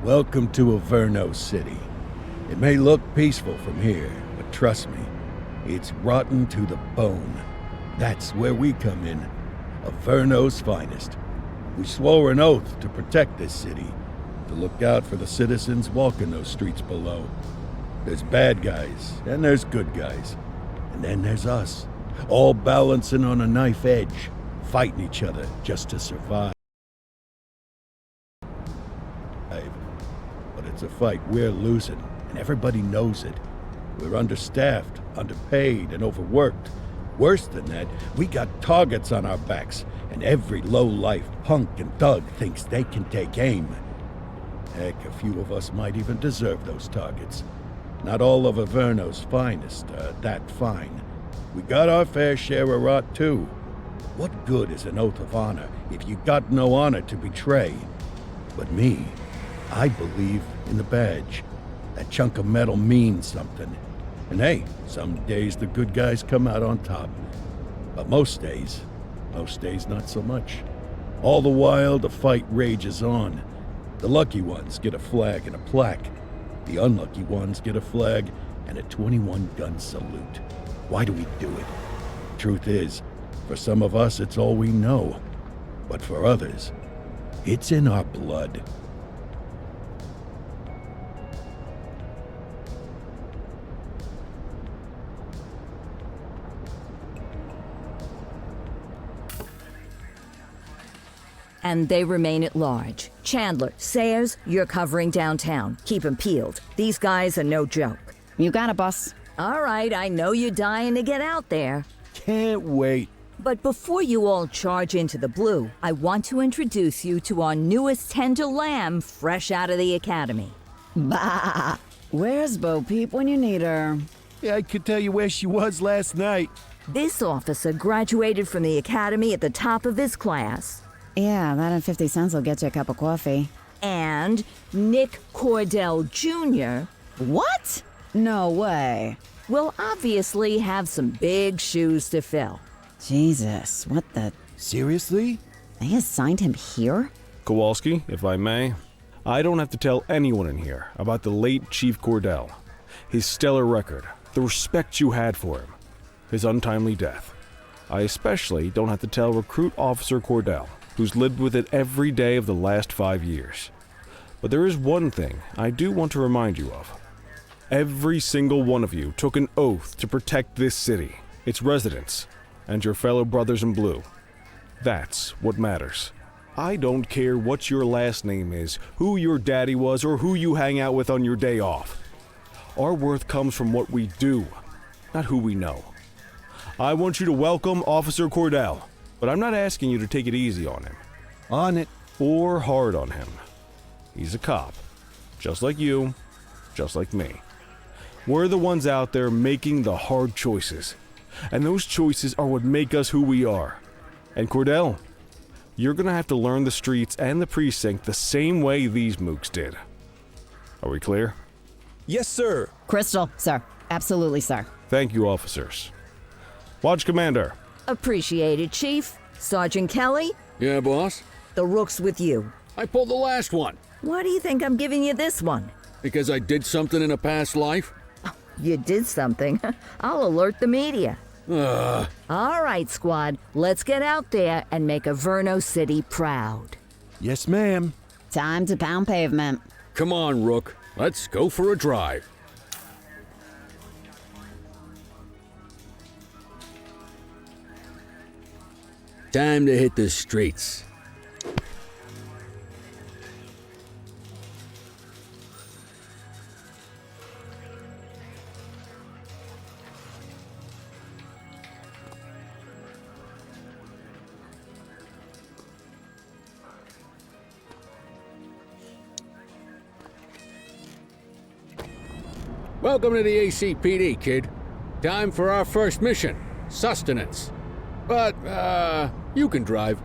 Welcome to Averno City. It may look peaceful from here, but trust me, it's rotten to the bone. That's where we come in. Averno's finest. We swore an oath to protect this city, to look out for the citizens walking those streets below. There's bad guys, and there's good guys. And then there's us, all balancing on a knife edge, fighting each other just to survive. But it's a fight we're losing, and everybody knows it. We're understaffed, underpaid, and overworked. Worse than that, we got targets on our backs, and every low-life punk and thug thinks they can take aim. Heck, a few of us might even deserve those targets. Not all of Averno's finest are that fine. We got our fair share of rot, too. What good is an oath of honor if you got no honor to betray? But me, I believe in the badge. That chunk of metal means something. And hey, some days the good guys come out on top. But most days not so much. All the while, the fight rages on. The lucky ones get a flag and a plaque. The unlucky ones get a flag and a 21-gun salute. Why do we do it? Truth is, for some of us it's all we know. But for others, it's in our blood. And they remain at large. Chandler, Sayers, you're covering downtown. Keep 'em peeled. These guys are no joke. You got it, boss. All right, I know you're dying to get out there. Can't wait. But before you all charge into the blue, I want to introduce you to our newest tender lamb fresh out of the academy. Bah! Where's Bo Peep when you need her? Yeah, I could tell you where she was last night. This officer graduated from the academy at the top of his class. Yeah, that and 50 cents will get you a cup of coffee. And Nick Cordell Jr. What? No way. will obviously have some big shoes to fill. Jesus, what the... Seriously? They assigned him here? Kowalski, if I may, I don't have to tell anyone in here about the late Chief Cordell, his stellar record, the respect you had for him, his untimely death. I especially don't have to tell Recruit Officer Cordell, who's lived with it every day of the last 5 years. But there is one thing I do want to remind you of. Every single one of you took an oath to protect this city, its residents, and your fellow brothers in blue. That's what matters. I don't care what your last name is, who your daddy was, or who you hang out with on your day off. Our worth comes from what we do, not who we know. I want you to welcome Officer Cordell, but I'm not asking you to take it easy on him. On it. Or hard on him. He's a cop, just like you, just like me. We're the ones out there making the hard choices, and those choices are what make us who we are. And Cordell, you're gonna have to learn the streets and the precinct the same way these mooks did. Are we clear? Yes, sir. Crystal, sir. Absolutely, sir. Thank you, officers. Watch Commander. Appreciated, Chief. Sergeant Kelly, Yeah, boss? the rook's with you. I pulled the last one. Why do you think I'm giving you this one? Because I did something in a past life? You did something. I'll alert the media. All right, squad. Let's get out there and make Averno City proud. Yes, ma'am. Time to pound pavement. Come on, Rook. Let's go for a drive. Time to hit the streets. Welcome to the ACPD, kid. Time for our first mission, sustenance. But, you can drive.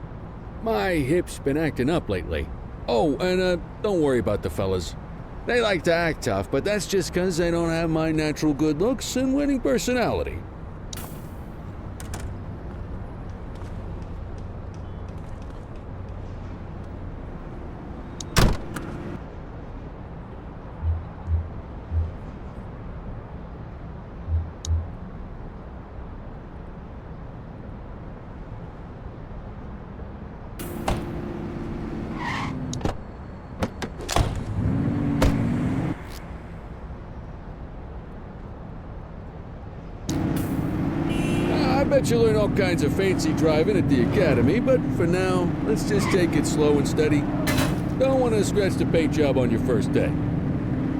My hip's been acting up lately. Oh, and, don't worry about the fellas. They like to act tough, but that's just 'cause they don't have my natural good looks and winning personality. bet you'll learn all kinds of fancy driving at the academy, but for now, let's just take it slow and steady. Don't want to scratch the paint job on your first day.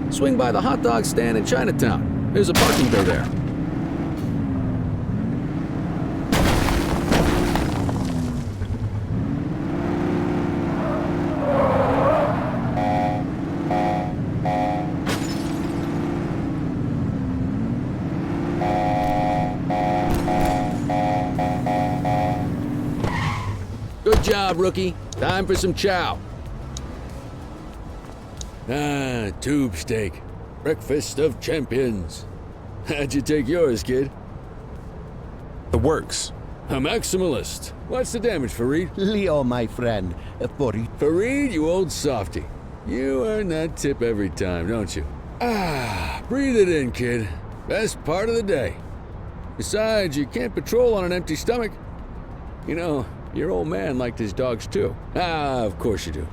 Swing by the hot dog stand in Chinatown. There's a parking bay there. Good job, rookie. Time for some chow. Ah, tube steak. Breakfast of champions. How'd you take yours, kid? The works. A maximalist. What's the damage, Fareed? Leo, my friend. Fareed, you old softy. You earn that tip every time, don't you? Ah, breathe it in, kid. Best part of the day. Besides, you can't patrol on an empty stomach. You know, your old man liked his dogs too. Ah, of course you do.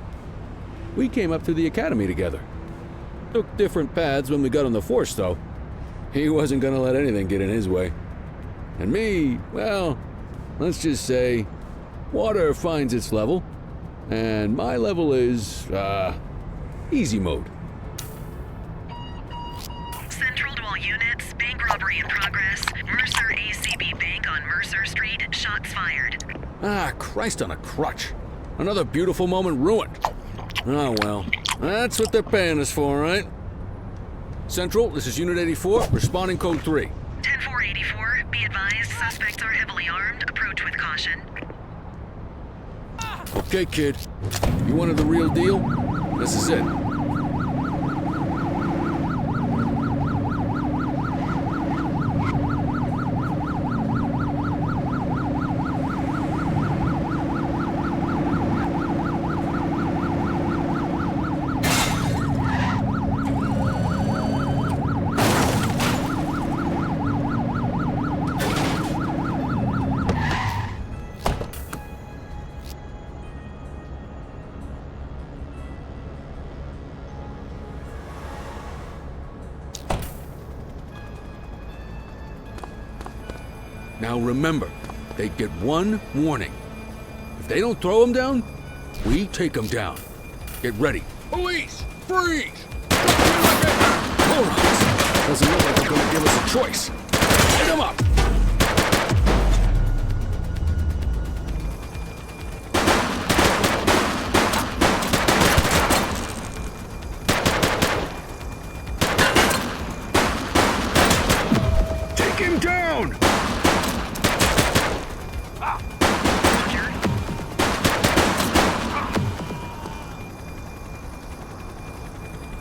We came up through the academy together. Took different paths when we got on the force, though. He wasn't gonna let anything get in his way. And me, well, let's just say, water finds its level, and my level is, easy mode. Central to all units, bank robbery in progress. Mercer ACB Bank on Mercer Street, shots fired. Ah, Christ on a crutch. Another beautiful moment ruined. Oh well, that's what they're paying us for, right? Central, this is Unit 84, responding code 3. 10-484, be advised, suspects are heavily armed. Approach with caution. Okay, kid. You wanted the real deal? This is it. Now remember, they get one warning. If they don't throw them down, we take them down. Get ready. Police! Freeze! Morons! Doesn't look like they're gonna give us a choice. Light them up! Take him down!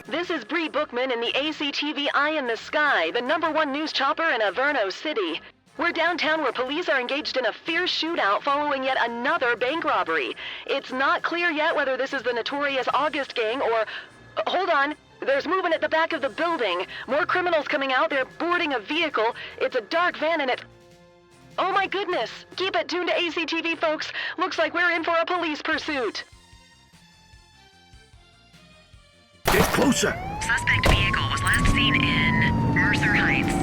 This is Bree Bookman in the ACTV Eye in the Sky, the #1 news chopper in Averno City. We're downtown where police are engaged in a fierce shootout following yet another bank robbery. It's not clear yet whether this is the notorious August gang or... Hold on. There's movement at the back of the building. More criminals coming out. They're boarding a vehicle. It's a dark van and it... Oh my goodness! Keep it tuned to ACTV, folks. Looks like we're in for a police pursuit. Get closer. Suspect vehicle was last seen in Mercer Heights.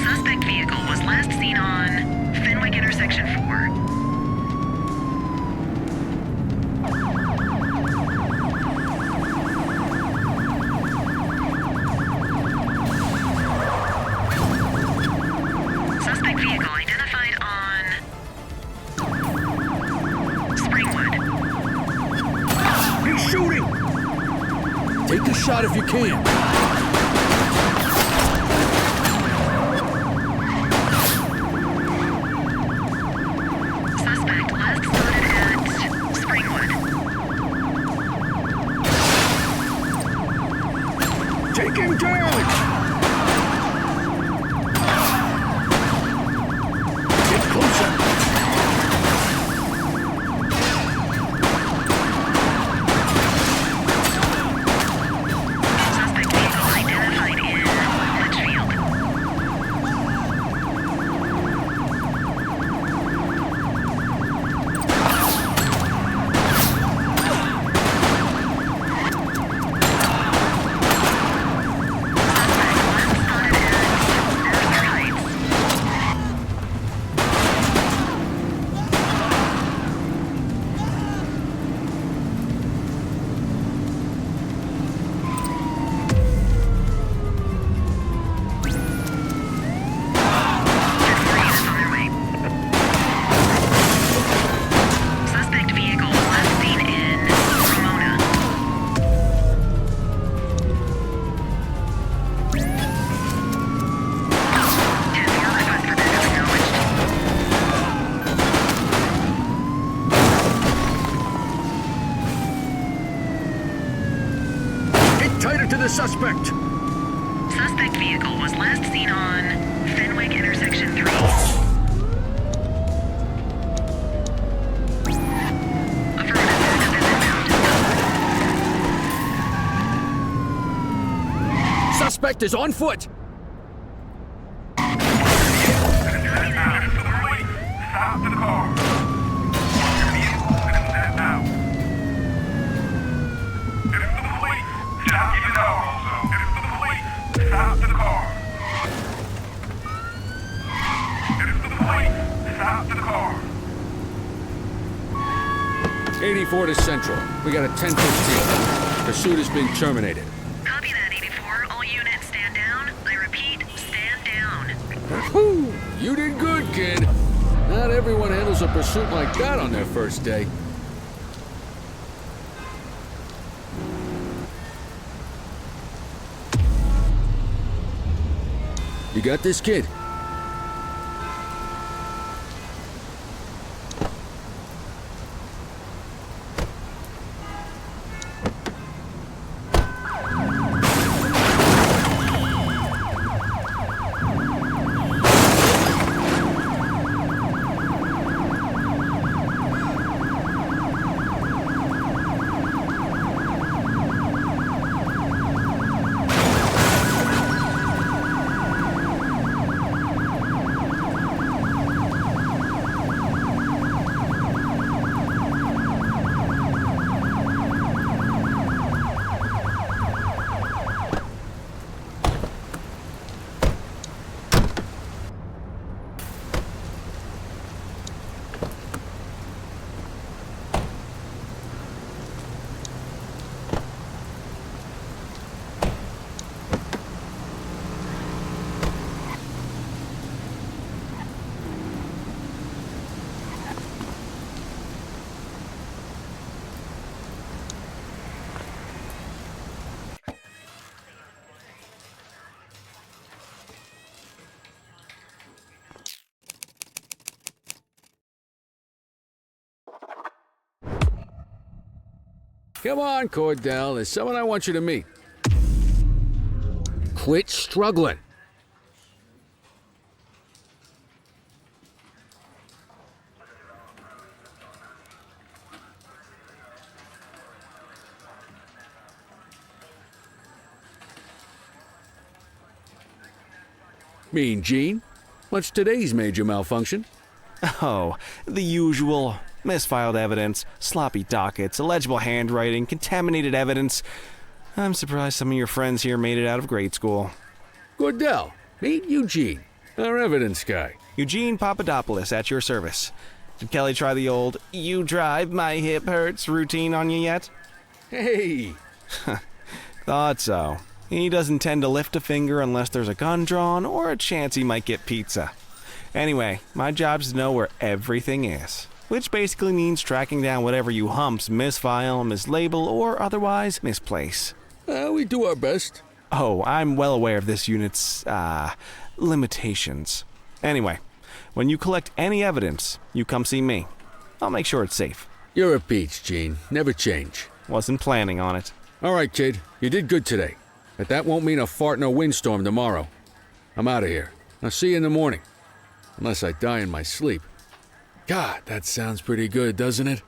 Suspect vehicle was last seen on Fenwick Intersection 4. Suspect vehicle identified on Springwood. He's shooting! Take the shot if you can. Suspect last spotted at Springwood. Take him down! to the suspect. Suspect vehicle was last seen on Fenwick intersection 3. Suspect is on foot. Stop to the car. Get it to the police. Stop to the car also. Get it to the police. Stop to the car. Get it to the police. Stop to the car. 84 to Central. We got a 10-15. Pursuit has been terminated. Copy that, 84. All units stand down. I repeat, stand down. Whew, you did good, kid. Not everyone handles a pursuit like that on their first day. You got this, kid? Come on, Cordell. There's someone I want you to meet. Quit struggling. Mean Gene? What's today's major malfunction? Oh, the usual. Misfiled evidence, sloppy dockets, illegible handwriting, contaminated evidence. I'm surprised some of your friends here made it out of grade school. Cordell, meet Eugene, our evidence guy. Eugene Papadopoulos at your service. Did Kelly try the old, "you drive, my hip hurts" routine on you yet? Hey! Thought so. He doesn't tend to lift a finger unless there's a gun drawn or a chance he might get pizza. Anyway, my job's to know where everything is. Which basically means tracking down whatever you humps misfile, mislabel, or otherwise misplace. We do our best. Oh, I'm well aware of this unit's, limitations. Anyway, when you collect any evidence, you come see me. I'll make sure it's safe. You're a peach, Gene. Never change. Wasn't planning on it. All right, kid. You did good today. But that won't mean a fart in a windstorm tomorrow. I'm out of here. I'll see you in the morning. Unless I die in my sleep. God, that sounds pretty good, doesn't it?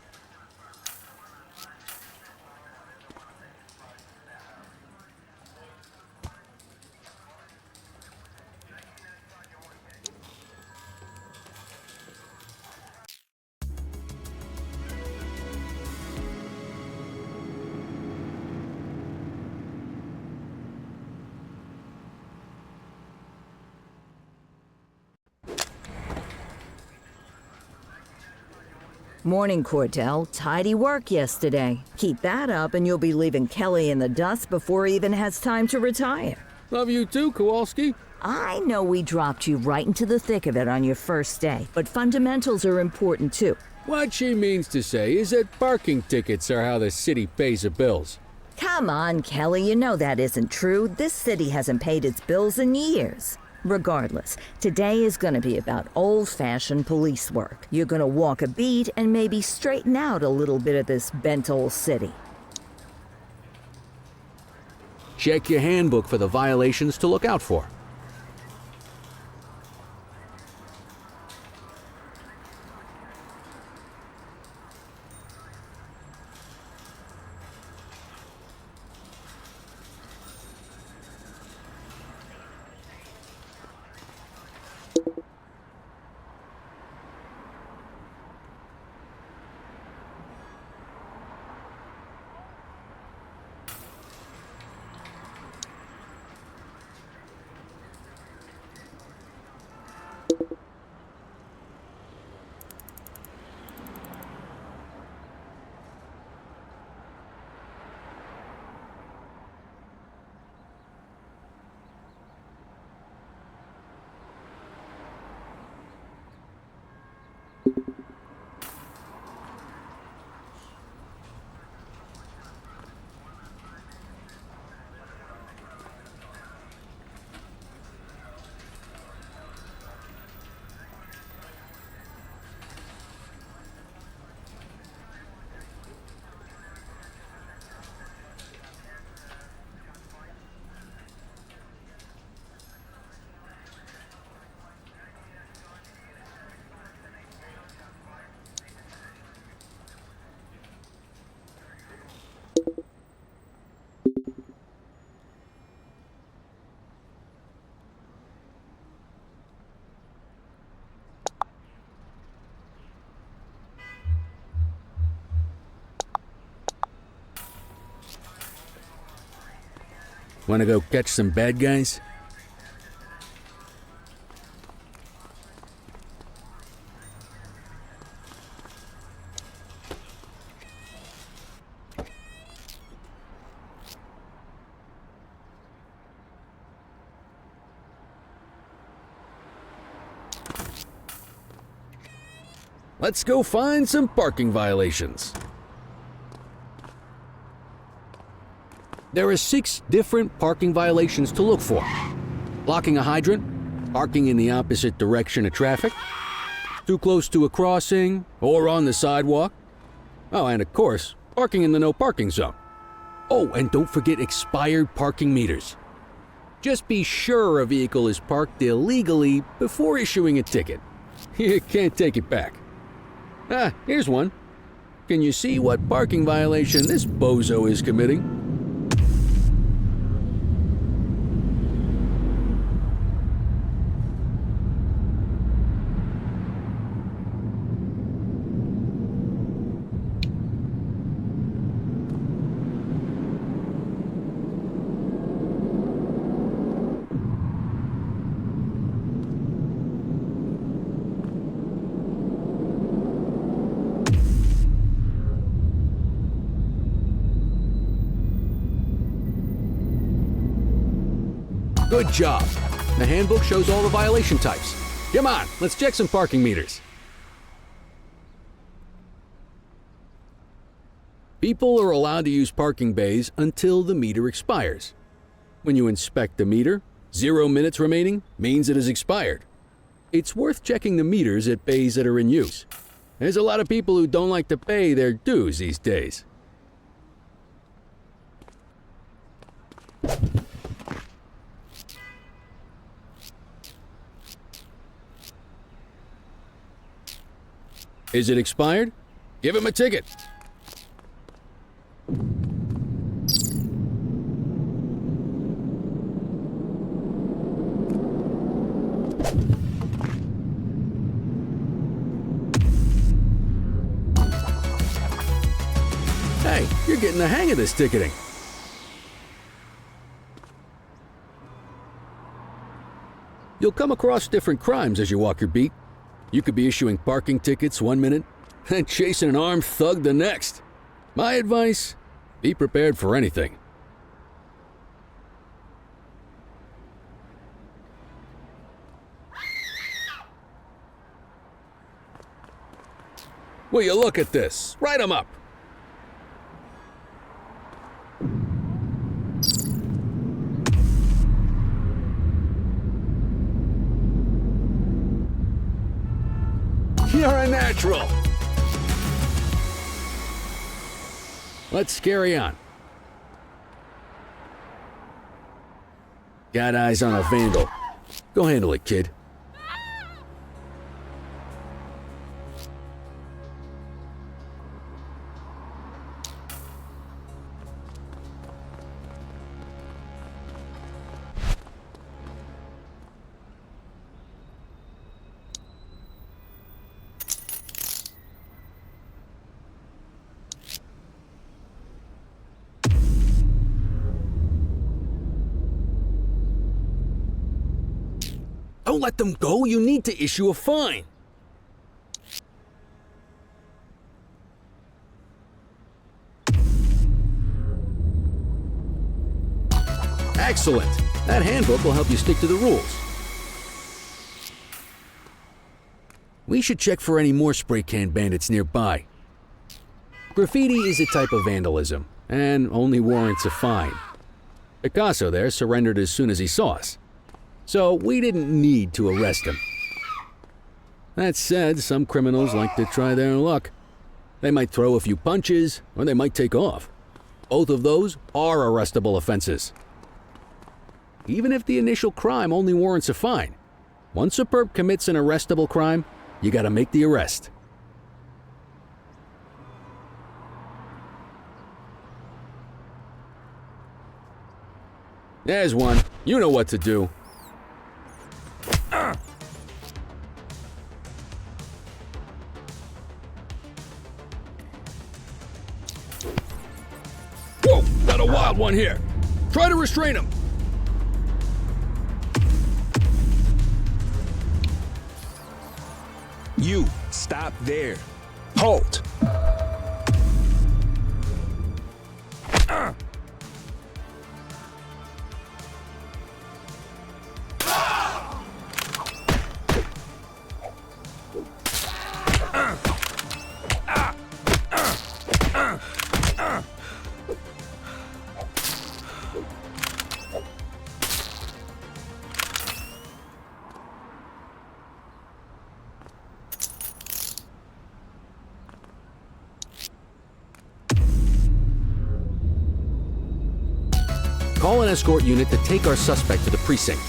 Morning, Cordell. Tidy work yesterday. Keep that up and you'll be leaving Kelly in the dust before he even has time to retire. Love you too, Kowalski. I know we dropped you right into the thick of it on your first day, but fundamentals are important too. What she means to say is that parking tickets are how the city pays the bills. Come on, Kelly, you know that isn't true. This city hasn't paid its bills in years. Regardless, today is going to be about old-fashioned police work. You're going to walk a beat and maybe straighten out a little bit of this bent old city. check your handbook for the violations to look out for. Want to go catch some bad guys? Let's go find some parking violations. There are 6 different parking violations to look for. Blocking a hydrant, parking in the opposite direction of traffic, too close to a crossing or on the sidewalk. Oh, and of course, parking in the no parking zone. Oh, and don't forget expired parking meters. Just be sure a vehicle is parked illegally before issuing a ticket. You can't take it back. Ah, here's one. Can you see what parking violation this bozo is committing? Good job. The handbook shows all the violation types. Come on, let's check some parking meters. People are allowed to use parking bays until the meter expires. When you inspect the meter, 0 minutes remaining means it has expired. It's worth checking the meters at bays that are in use. There's a lot of people who don't like to pay their dues these days. Is it expired? Give him a ticket. Hey, you're getting the hang of this ticketing. You'll come across different crimes as you walk your beat. You could be issuing parking tickets 1 minute and chasing an armed thug the next. My advice, be prepared for anything. Will you look at this? Write 'em up. You're a natural. Let's carry on. Got eyes on a vandal. Go handle it, kid. Don't let them go. You need to issue a fine. Excellent. That handbook will help you stick to the rules. We should check for any more spray can bandits nearby. Graffiti is a type of vandalism and only warrants a fine. Picasso there surrendered as soon as he saw us, so we didn't need to arrest him. That said, some criminals like to try their luck. They might throw a few punches, or they might take off. Both of those are arrestable offenses. Even if the initial crime only warrants a fine, once a perp commits an arrestable crime, you gotta make the arrest. There's one. You know what to do. Whoa, got a wild one here. Try to restrain him. You, stop there. Halt. Call an escort unit to take our suspect to the precinct.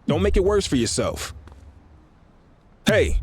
Don't make it worse for yourself. Hey.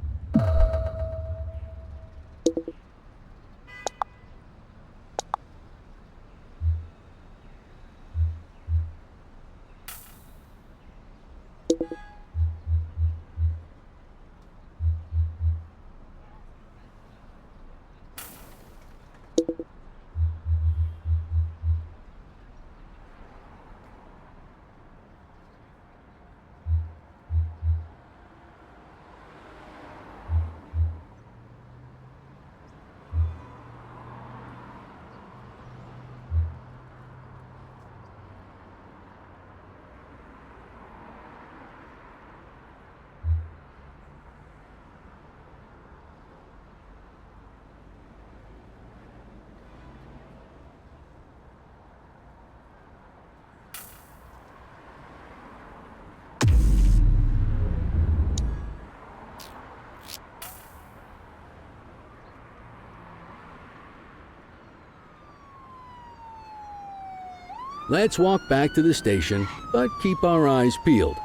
Let's walk back to the station, but keep our eyes peeled.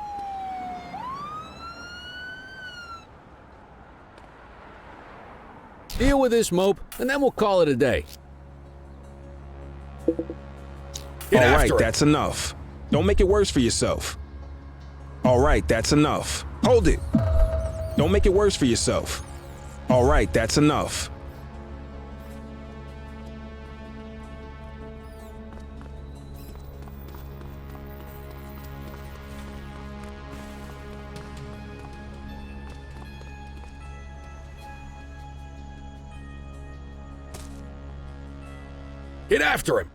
Deal with this mope, and then we'll call it a day. All right, that's enough. Don't make it worse for yourself. All right, that's enough. Hold it. Don't make it worse for yourself. All right, that's enough. Get after him!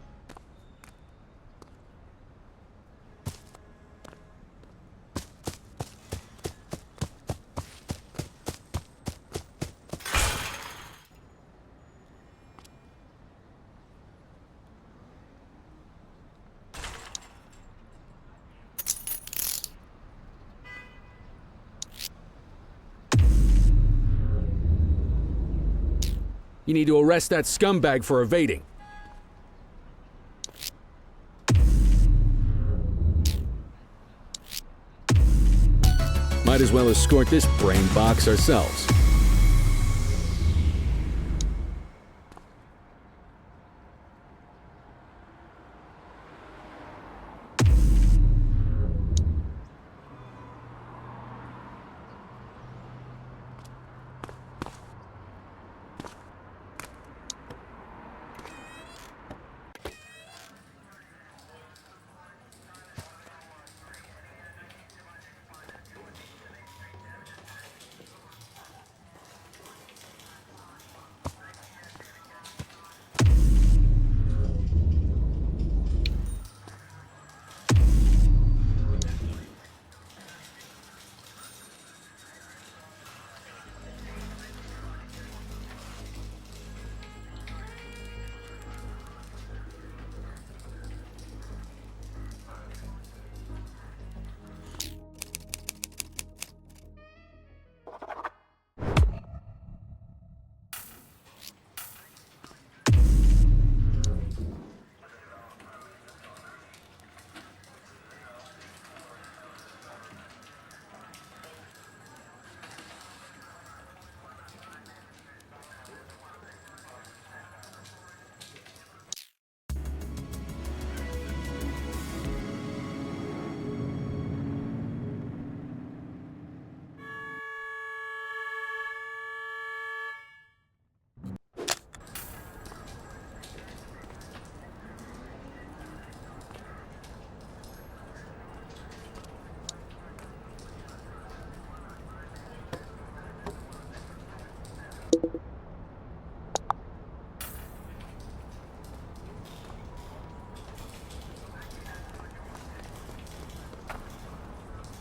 You need to arrest that scumbag for evading. Might as well escort this brain box ourselves.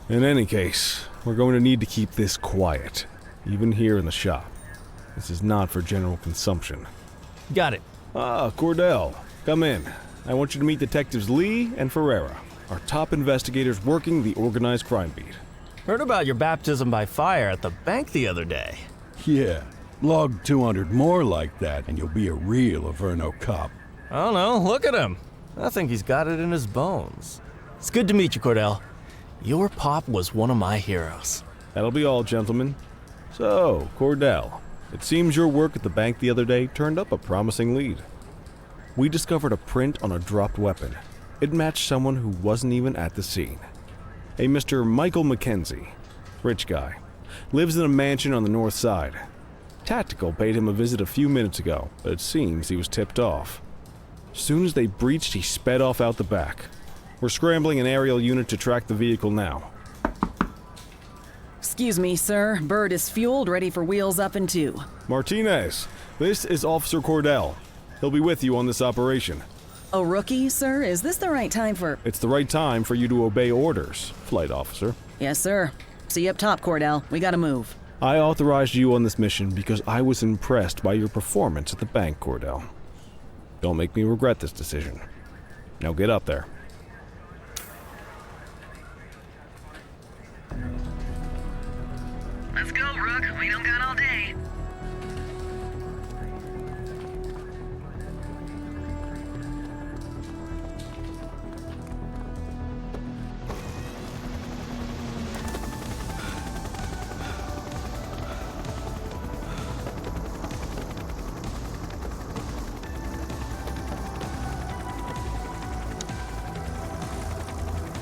In any case, we're going to need to keep this quiet, even here in the shop. This is not for general consumption. Got it. Ah, Cordell, come in. I want you to meet Detectives Lee and Ferreira, our top investigators working the organized crime beat. Heard about your baptism by fire at the bank the other day. Yeah, log 200 more like that, and you'll be a real Averno cop. I don't know, look at him. I think he's got it in his bones. It's good to meet you, Cordell. Your pop was one of my heroes. That'll be all, gentlemen. So, Cordell, it seems your work at the bank the other day turned up a promising lead. We discovered a print on a dropped weapon. It matched someone who wasn't even at the scene. A Mr. Michael Mackenzie, rich guy, lives in a mansion on the north side. Tactical paid him a visit a few minutes ago, but it seems he was tipped off. Soon as they breached, he sped off out the back. We're scrambling an aerial unit to track the vehicle now. Excuse me, sir. Bird is fueled, ready for wheels up in 2. Martinez, this is Officer Cordell. He'll be with you on this operation. A rookie, sir? Is this the right time for... It's the right time for you to obey orders, flight officer. Yes, sir. See you up top, Cordell. We gotta move. I authorized you on this mission because I was impressed by your performance at the bank, Cordell. Don't make me regret this decision. Now get up there. Let's go, Rook. We don't got all day.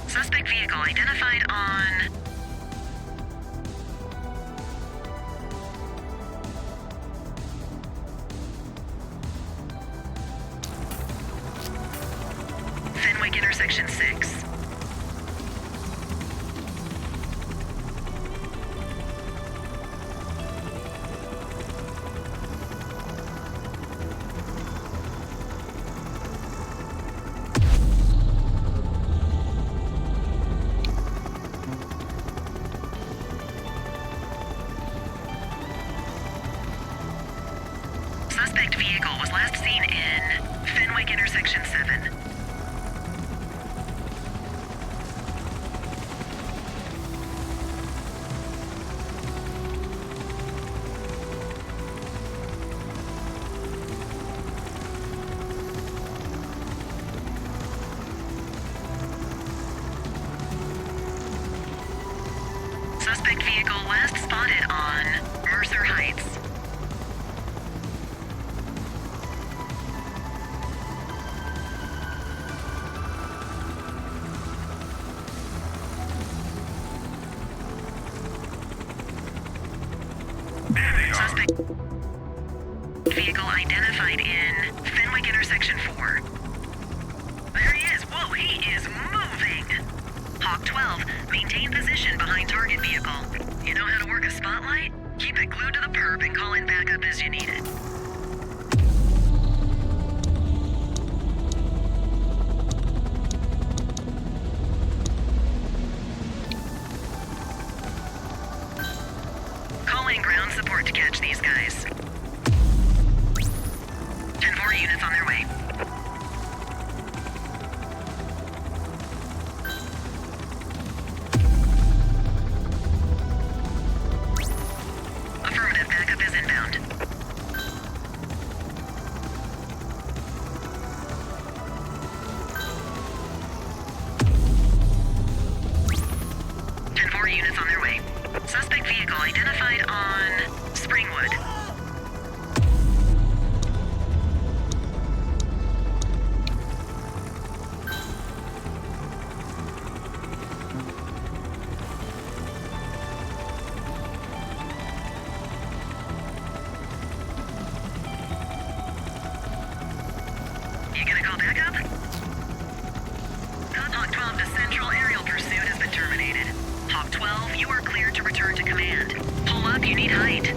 Suspect vehicle identified on... Intersection 6. Suspect vehicle was last seen in Fenwick Intersection 7. Suspect vehicle last spotted on Mercer Heights. Suspect vehicle identified in Fenwick intersection 4. There he is. Whoa, he is moving. Hawk 12, maintain position behind target vehicle. You know how to work a spotlight? Keep it glued to the perp and call in backup as you need it. Calling ground support to catch these guys. 10-4 units on their way. Affirmative, backup is inbound. Units on their way. Suspect vehicle identified on Springwood. You gonna call backup? Hawk 12 to Central, aerial pursuit has been terminated. Hawk 12, you are cleared to return to command. Pull up, you need height.